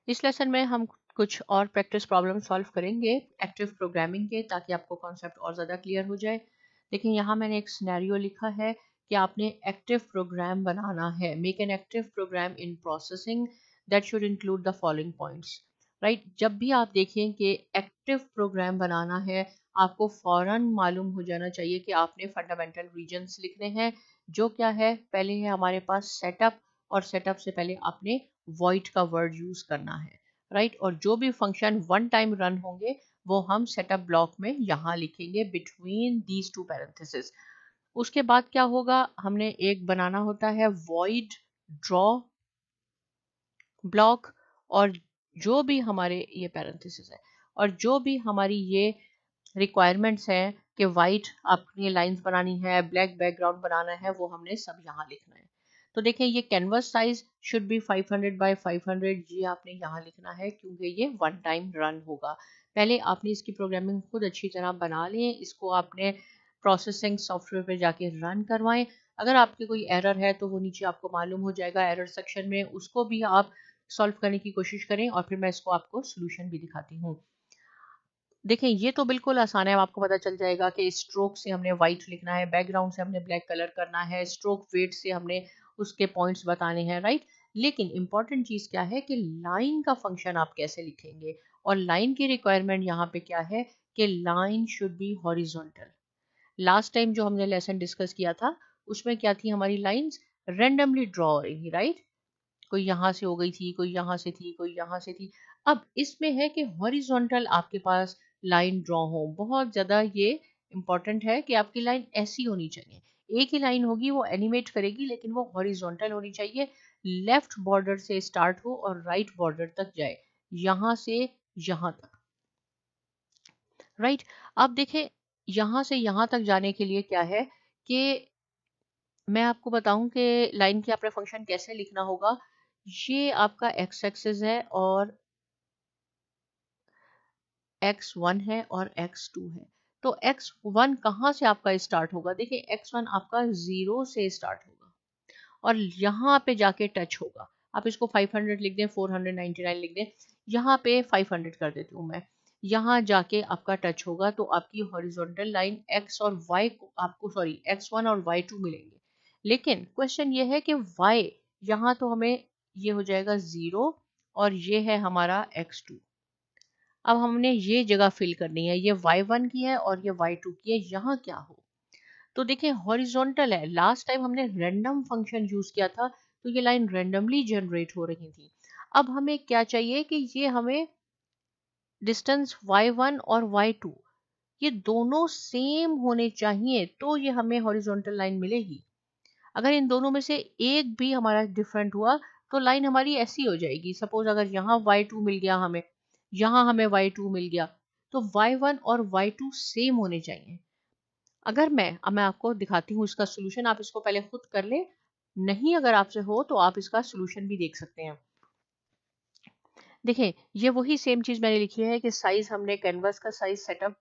इस लेसन में हम कुछ और प्रैक्टिस प्रॉब्लम सॉल्व करेंगे एक्टिव प्रोग्रामिंग के, ताकि आपको कॉन्सेप्ट और ज़्यादा क्लियर हो जाए। देखिए यहाँ मैंने एक सिनेरियो लिखा है कि आपने एक्टिव प्रोग्राम बनाना है। Make an active program in processing that should include the following points. Right, जब भी आप देखें कि एक्टिव प्रोग्राम बनाना है, आपको फौरन मालूम हो जाना चाहिए कि आपने फंडामेंटल रीजन्स लिखने हैं। जो क्या है, पहले है हमारे पास सेटअप, और सेटअप से पहले आपने वॉइड का वर्ड यूज करना है। राइट, और जो भी फंक्शन वन टाइम रन होंगे वो हम सेटअप ब्लॉक में यहाँ लिखेंगे बिटवीन दीज टू पैरेंथेसिस। उसके बाद क्या होगा, हमने एक बनाना होता है वॉइड ड्रॉ ब्लॉक, और जो भी हमारे ये पैरेंथेसिस है और जो भी हमारी ये रिक्वायरमेंट्स हैं कि वाइट अपनी लाइंस बनानी है, ब्लैक बैकग्राउंड बनाना है, वो हमने सब यहाँ लिखना है। तो देखें ये canvas size should be 500 by 500, ये आपने यहाँ लिखना है क्योंकि ये वन टाइम रन होगा। पहले आपने इसकी प्रोग्रामिंग खुद अच्छी तरह बना लें, इसको आपने प्रोसेसिंग सॉफ्टवेयर पे जाके रन करवाएं। अगर आपकी कोई एरर है तो वो नीचे आपको मालूम हो जाएगा एरर सेक्शन में, उसको भी आप सॉल्व करने की कोशिश करें और फिर मैं इसको आपको सोल्यूशन भी दिखाती हूँ। देखें ये तो बिल्कुल आसान है, आपको पता चल जाएगा कि स्ट्रोक से हमने वाइट लिखना है, बैकग्राउंड से हमने ब्लैक कलर करना है, स्ट्रोक वेट से हमने उसके पॉइंट्स बताने हैं। राइट, लेकिन इंपॉर्टेंट चीज़ क्या है कि लाइन का फंक्शन आप कैसे लिखेंगे, और लाइन की रिक्वायरमेंट यहाँ पे क्या है कि line should be horizontal. Last time जो हमने लेसन डिस्कस किया था उसमें क्या थी, हमारी लाइंस रेंडमली ड्रॉ हो रही थी। राइट, कोई यहाँ से हो गई थी, कोई यहाँ से थी, कोई यहाँ से थी। अब इसमें है कि हॉरिजॉन्टल आपके पास लाइन ड्रॉ हो। बहुत ज़्यादा ये इंपॉर्टेंट है कि आपकी लाइन ऐसी होनी चाहिए, एक ही लाइन होगी वो एनिमेट करेगी, लेकिन वो हॉरिजॉन्टल होनी चाहिए, लेफ्ट बॉर्डर से स्टार्ट हो और राइट बॉर्डर तक जाए, यहाँ से यहाँ तक। राइट, अब देखें यहाँ से यहाँ तक जाने के लिए क्या है कि मैं आपको बताऊं कि लाइन के आपने फंक्शन कैसे लिखना होगा। ये आपका एक्स एक्सिस है और x1 है और x2 है। तो x1 कहाँ से आपका स्टार्ट होगा, देखिए x1 आपका 0 से स्टार्ट होगा और यहाँ पे जाके टच होगा। आप इसको 500 लिख दें, 499 लिख दें, यहाँ पे 500 कर देती हूँ मैं। यहाँ जाके आपका टच होगा तो आपकी हॉरिजॉन्टल लाइन x और y को आपको x1 और y2 मिलेंगे। लेकिन क्वेश्चन ये है कि y यहाँ तो हमें ये हो जाएगा 0 और ये है हमारा x2। अब हमने ये जगह फिल करनी है, ये y1 की है और ये y2 की है, यहाँ क्या हो। तो देखिए हॉरिजॉन्टल है, लास्ट टाइम हमने रैंडम फंक्शन यूज किया था तो ये लाइन रैंडमली जनरेट हो रही थी। अब हमें क्या चाहिए कि ये हमें डिस्टेंस y1 और y2 ये दोनों सेम होने चाहिए तो ये हमें हॉरिजॉन्टल लाइन मिलेगी। अगर इन दोनों में से एक भी हमारा डिफरेंट हुआ तो लाइन हमारी ऐसी हो जाएगी। सपोज अगर यहाँ y2 मिल गया हमें, यहाँ हमें y2 मिल गया, तो y1 और y2 सेम होने चाहिए। अगर मैं आपको दिखाती हूँ इसका सोल्यूशन, आप इसको पहले खुद कर ले, नहीं अगर आपसे हो तो आप इसका सोल्यूशन भी देख सकते हैं। देखें ये वही सेम चीज मैंने लिखी है कि साइज हमने कैनवस का साइज सेटअप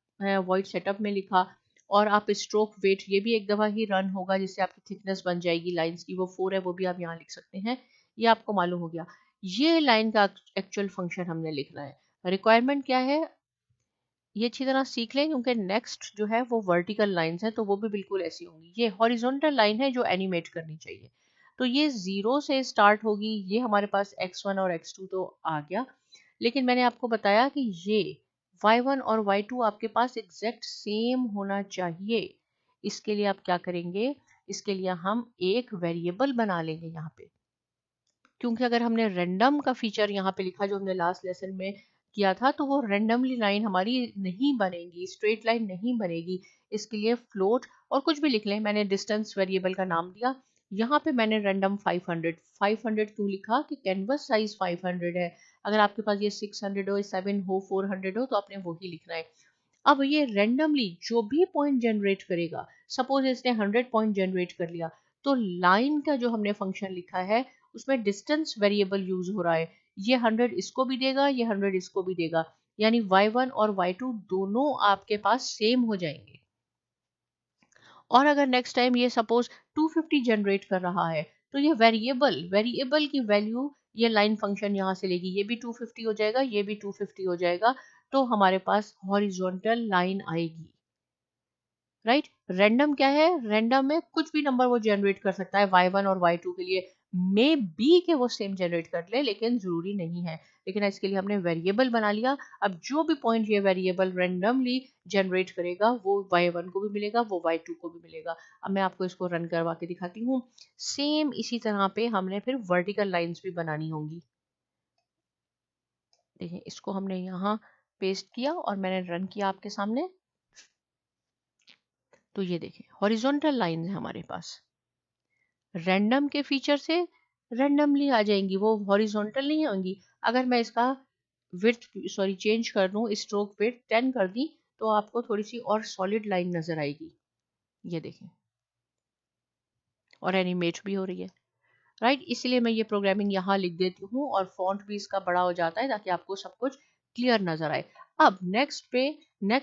वॉइड सेटअप में लिखा, और आप स्ट्रोक वेट ये भी एक दफा ही रन होगा जिससे आपकी थिकनेस बन जाएगी लाइंस की, वो 4 है, वो भी आप यहाँ लिख सकते हैं। ये आपको मालूम हो गया। ये लाइन का एक्चुअल फंक्शन हमने लिखना है। रिक्वायरमेंट क्या है ये अच्छी तरह सीख लें, क्योंकि नेक्स्ट जो है वो वर्टिकल लाइंस है तो वो भी बिल्कुल ऐसी होंगी। ये हॉरिजॉन्टल लाइन है जो एनिमेट करनी चाहिए। तो ये 0 से स्टार्ट होगी, ये हमारे पास x1 और x2 तो आ गया, लेकिन मैंने आपको बताया कि ये y1 और y2 आपके पास एग्जैक्ट सेम होना चाहिए। इसके लिए आप क्या करेंगे, इसके लिए हम एक वेरिएबल बना लेंगे यहाँ पे, क्योंकि अगर हमने रैंडम का फीचर यहाँ पे लिखा जो हमने लास्ट लेसन में किया था तो वो रैंडमली लाइन हमारी नहीं बनेगी, स्ट्रेट लाइन नहीं बनेगी। इसके लिए फ्लोट और कुछ भी लिख लें, मैंने डिस्टेंस वेरिएबल का नाम दिया। यहाँ पे मैंने रैंडम 500 क्यों लिखा कि कैनवस साइज 500 है। अगर आपके पास ये 600 हो, 7 हो, 400 हो तो आपने वही लिखना है। अब ये रैंडमली जो भी पॉइंट जनरेट करेगा, सपोज इसने 100 पॉइंट जनरेट कर लिया, तो लाइन का जो हमने फंक्शन लिखा है उसमें डिस्टेंस वेरिएबल यूज हो रहा है। ये 100 इसको भी देगा, ये 100 इसको भी देगा, यानी y1 और y2 दोनों आपके पास सेम हो जाएंगे। और अगर नेक्स्ट टाइम ये सपोज 250 जनरेट कर रहा है तो ये वेरिएबल की वैल्यू ये लाइन फंक्शन यहाँ से लेगी, ये भी 250 हो जाएगा, ये भी 250 हो जाएगा, तो हमारे पास हॉरिजॉन्टल लाइन आएगी। राइट, रैंडम क्या है, रैंडम में कुछ भी नंबर वो जनरेट कर सकता है y1 और y2 के लिए, मे बी के वो सेम जनरेट कर ले, लेकिन जरूरी नहीं है। लेकिन इसके लिए हमने वेरिएबल बना लिया। अब जो भी पॉइंट ये वेरिएबल रैंडमली जनरेट करेगा वो y1 को भी मिलेगा, वो y2 को भी मिलेगा। अब मैं आपको इसको रन करवा के दिखाती हूँ। सेम इसी तरह पे हमने फिर वर्टिकल लाइंस भी बनानी होंगी। देखिए, इसको हमने यहाँ पेस्ट किया और मैंने रन किया आपके सामने। तो ये देखिए हॉरिजॉन्टल लाइन है हमारे पास, रैंडम के फीचर से रैंडमली आ जाएंगी, वो हॉरिजॉन्टल नहीं होंगी। अगर मैं इसका विड्थ चेंज कर दूं, स्ट्रोक विड्थ 10 कर दी, तो आपको थोड़ी सी और सॉलिड लाइन नजर आएगी। ये देखें, और एनिमेट भी हो रही है। राइट, इसलिए मैं ये प्रोग्रामिंग यहाँ लिख देती हूँ और फॉन्ट भी इसका बड़ा हो जाता है ताकि आपको सब कुछ क्लियर नजर आए। अब नेक्स्ट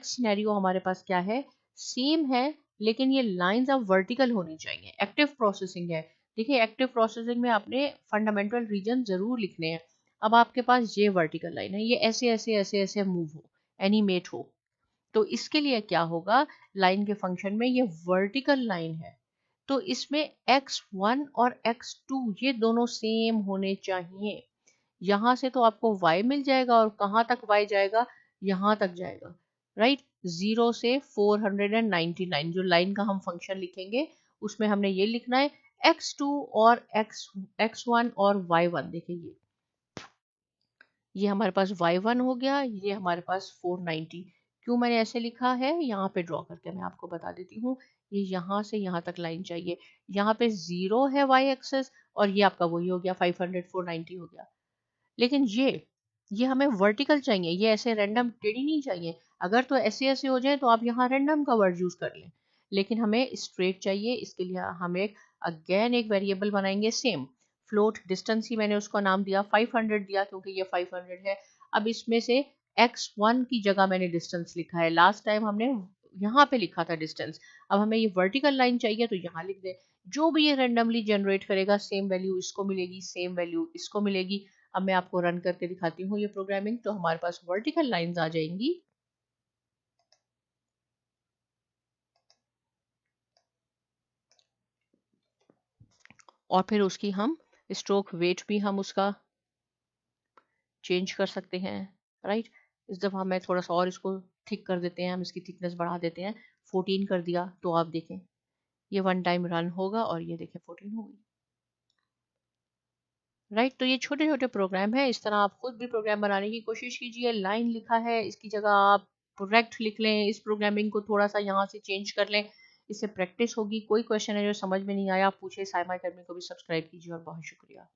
सिनेरियो हमारे पास क्या है, सेम है, लेकिन ये लाइंस अब वर्टिकल होनी चाहिए। एक्टिव प्रोसेसिंग है। देखिए, एक्टिव प्रोसेसिंग में आपने फंडामेंटल रीजन जरूर लिखने हैं। अब आपके पास ये वर्टिकल लाइन है, ये ऐसे ऐसे ऐसे ऐसे मूव हो, एनिमेट हो, तो इसके लिए क्या होगा, लाइन के फंक्शन में ये वर्टिकल लाइन है, तो इसमें x1 और x2 ये दोनों सेम होने चाहिए। यहां से तो आपको y मिल जाएगा, और कहां तक y जाएगा, यहां तक जाएगा। राइट, 0 से 499 जो लाइन का हम फंक्शन लिखेंगे उसमें हमने ये लिखना है x2 और x1 और y1। देखिए, ये हमारे पास y1 हो गया, ये हमारे पास 490। क्यों मैंने ऐसे लिखा है, यहाँ पे ड्रॉ करके मैं आपको बता देती हूँ। ये यहाँ से यहाँ तक लाइन चाहिए, यहाँ पे 0 है y एक्सेस, और ये आपका वही हो गया 500 490 हो गया। लेकिन ये हमें वर्टिकल चाहिए, ये ऐसे रैंडम टेढ़ी नहीं चाहिए। अगर तो ऐसे ऐसे हो जाए तो आप यहाँ रैंडम का वर्ड यूज कर लें, लेकिन हमें स्ट्रेट चाहिए। इसके लिए हम अगेन एक वेरिएबल बनाएंगे, सेम फ्लोट डिस्टेंस ही मैंने उसको नाम दिया 500 दिया, क्योंकि ये 500 है। अब इसमें से x1 की जगह मैंने डिस्टेंस लिखा है, लास्ट टाइम हमने यहाँ पे लिखा था डिस्टेंस। अब हमें ये वर्टिकल लाइन चाहिए, तो यहाँ लिख दे। जो भी ये रेंडमली जनरेट करेगा, सेम वैल्यू इसको मिलेगी, सेम वैल्यू इसको मिलेगी। अब मैं आपको रन करके दिखाती हूँ ये प्रोग्रामिंग, तो हमारे पास वर्टिकल लाइंस आ जाएंगी। और फिर उसकी हम स्ट्रोक वेट भी हम उसका चेंज कर सकते हैं। राइट, इस दफ़ा मैं थोड़ा सा और इसको थिक कर देते हैं, हम इसकी थिकनेस बढ़ा देते हैं, 14 कर दिया, तो आप देखें ये वन टाइम रन होगा और ये देखें 14 हो गई। राइट, तो ये छोटे छोटे प्रोग्राम है, इस तरह आप खुद भी प्रोग्राम बनाने की कोशिश कीजिए। लाइन लिखा है, इसकी जगह आप प्रोजेक्ट लिख लें, इस प्रोग्रामिंग को थोड़ा सा यहाँ से चेंज कर लें, इससे प्रैक्टिस होगी। कोई क्वेश्चन है जो समझ में नहीं आया, आप पूछे। साइमा अकेडमी को भी सब्सक्राइब कीजिए, और बहुत शुक्रिया।